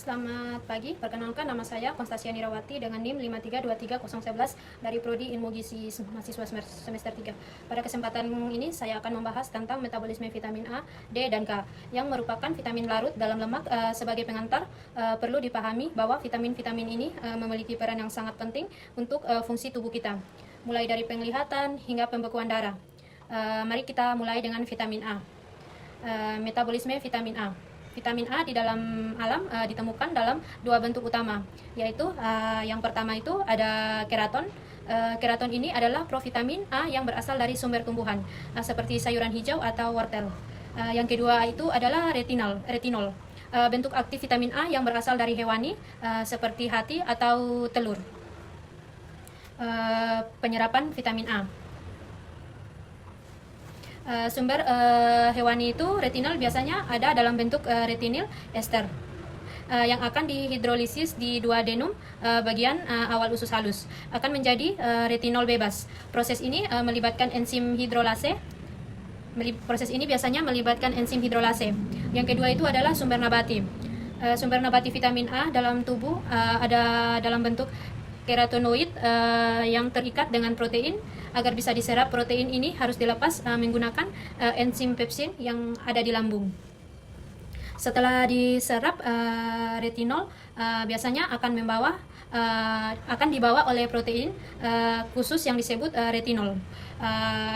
Selamat pagi, perkenalkan nama saya Konstasia Nirawati dengan NIM 5323011 dari Prodi Ilmu Gizi mahasiswa semester 3. Pada kesempatan ini saya akan membahas tentang metabolisme vitamin A, D, dan K yang merupakan vitamin larut dalam lemak. Sebagai pengantar, perlu dipahami bahwa vitamin-vitamin ini memiliki peran yang sangat penting untuk fungsi tubuh kita, mulai dari penglihatan hingga pembekuan darah. Mari kita mulai dengan vitamin A. Metabolisme vitamin A. Vitamin A di dalam alam ditemukan dalam dua bentuk utama, yaitu yang pertama itu ada keraton. Keraton ini adalah provitamin A yang berasal dari sumber tumbuhan, seperti sayuran hijau atau wortel. Yang kedua itu adalah retinol. Bentuk aktif vitamin A yang berasal dari hewani, seperti hati atau telur. Penyerapan vitamin A. Sumber hewani itu retinol biasanya ada dalam bentuk retinil ester yang akan dihidrolisis di duodenum bagian awal usus halus akan menjadi retinol bebas. Proses ini melibatkan enzim hidrolase. Proses ini biasanya melibatkan enzim hidrolase. Yang kedua itu adalah sumber nabati. Sumber nabati vitamin A dalam tubuh ada dalam bentuk keratonoid yang terikat dengan protein. Agar bisa diserap, protein ini harus dilepas menggunakan enzim pepsin yang ada di lambung. Setelah diserap, retinol biasanya akan dibawa oleh protein khusus yang disebut retinol.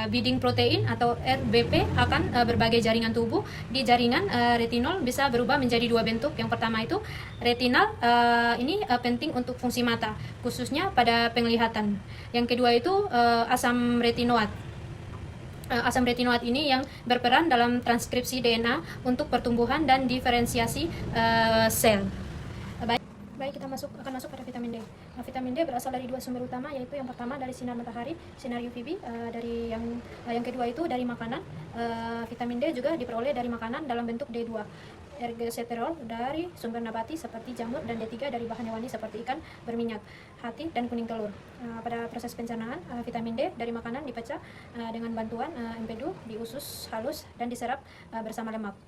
Binding protein atau RBP akan berbagai jaringan tubuh. Di jaringan retinol bisa berubah menjadi dua bentuk. Yang pertama itu retinal, ini penting untuk fungsi mata, khususnya pada penglihatan. Yang kedua itu asam retinoat. Asam retinoat ini yang berperan dalam transkripsi DNA untuk pertumbuhan dan diferensiasi sel. Baik, kita akan masuk pada vitamin D. Vitamin D berasal dari dua sumber utama, yaitu yang pertama dari sinar matahari, sinar UVB, dari yang kedua itu dari makanan. Vitamin D juga diperoleh dari makanan dalam bentuk D2. Ergoseterol dari sumber nabati seperti jamur, dan D3 dari bahan hewani seperti ikan berminyak, hati, dan kuning telur. Pada proses pencernaan, vitamin D dari makanan dipecah dengan bantuan empedu di usus halus dan diserap bersama lemak.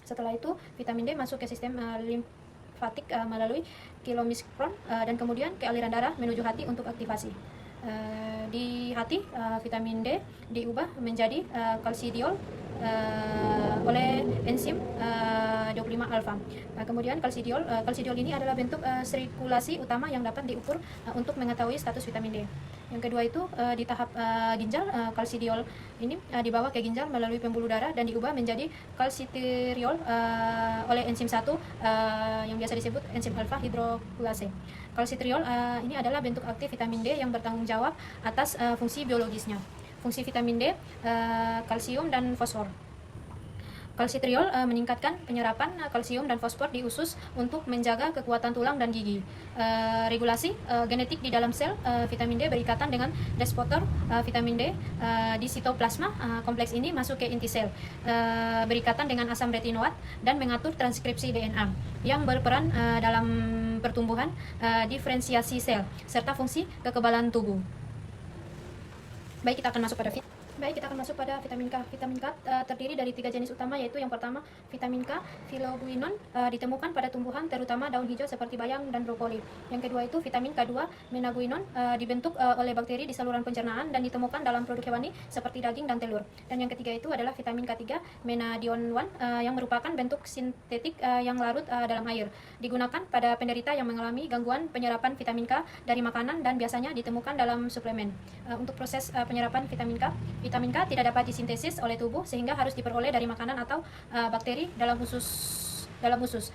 Setelah itu, vitamin D masuk ke sistem limfatik melalui kilomikron dan kemudian ke aliran darah menuju hati untuk aktivasi. Di hati, vitamin D diubah menjadi kalsidiol oleh enzim 25 alfa. Kemudian kalsidiol ini adalah bentuk sirkulasi utama yang dapat diukur untuk mengetahui status vitamin D. Yang kedua itu di tahap ginjal, kalsidiol ini dibawa ke ginjal melalui pembuluh darah dan diubah menjadi kalsitriol oleh enzim 1 yang biasa disebut enzim alfa hidrokulase. Kalsitriol ini adalah bentuk aktif vitamin D yang bertanggung jawab atas fungsi biologisnya. Fungsi vitamin D, kalsium dan fosfor. Kalsitriol meningkatkan penyerapan kalsium dan fosfor di usus untuk menjaga kekuatan tulang dan gigi. Regulasi genetik di dalam sel, vitamin D berikatan dengan reseptor vitamin D di sitoplasma. Kompleks ini masuk ke inti sel, berikatan dengan asam retinoat dan mengatur transkripsi DNA yang berperan dalam pertumbuhan, diferensiasi sel, serta fungsi kekebalan tubuh. Baik, kita akan masuk pada vitamin K. Vitamin K terdiri dari 3 jenis utama, yaitu yang pertama vitamin K filoguinon, ditemukan pada tumbuhan terutama daun hijau seperti bayam dan brokoli. Yang kedua itu vitamin K2 menaguinon, dibentuk oleh bakteri di saluran pencernaan dan ditemukan dalam produk hewani seperti daging dan telur. Dan yang ketiga itu adalah vitamin K3 menadion 1, yang merupakan bentuk sintetik yang larut dalam air. Digunakan pada penderita yang mengalami gangguan penyerapan vitamin K dari makanan dan biasanya ditemukan dalam suplemen. Untuk proses penyerapan vitamin K tidak dapat disintesis oleh tubuh sehingga harus diperoleh dari makanan atau bakteri dalam usus.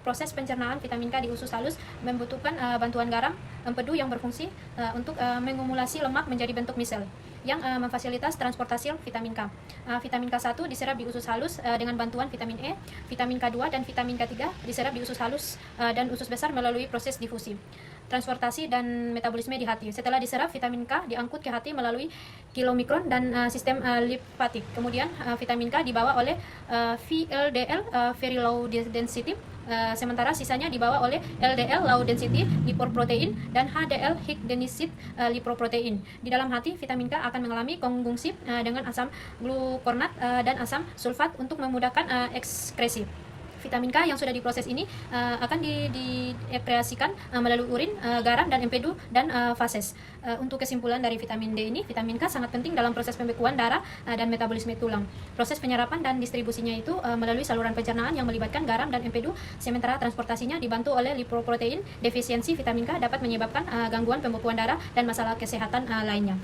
Proses pencernaan vitamin K di usus halus membutuhkan bantuan garam empedu yang berfungsi untuk mengumulasi lemak menjadi bentuk misel yang memfasilitas transportasi vitamin K. Vitamin K1 diserap di usus halus dengan bantuan vitamin E. Vitamin K2 dan vitamin K3 diserap di usus halus dan usus besar melalui proses difusi, transportasi, dan metabolisme di hati. Setelah diserap, vitamin K diangkut ke hati melalui kilomikron dan sistem limfatik. Kemudian vitamin K dibawa oleh VLDL, very low density, sementara sisanya dibawa oleh LDL, low density lipoprotein, dan HDL, high density lipoprotein. Di dalam hati, vitamin K akan mengalami konjungsi dengan asam glukonat dan asam sulfat untuk memudahkan ekskresi. vitamin K yang sudah diproses ini akan diekskresikan melalui urin, garam, dan empedu dan fases. Untuk kesimpulan dari vitamin D ini, vitamin K sangat penting dalam proses pembekuan darah dan metabolisme tulang. Proses penyerapan dan distribusinya itu melalui saluran pencernaan yang melibatkan garam dan empedu, sementara transportasinya dibantu oleh lipoprotein. Defisiensi vitamin K dapat menyebabkan gangguan pembekuan darah dan masalah kesehatan lainnya.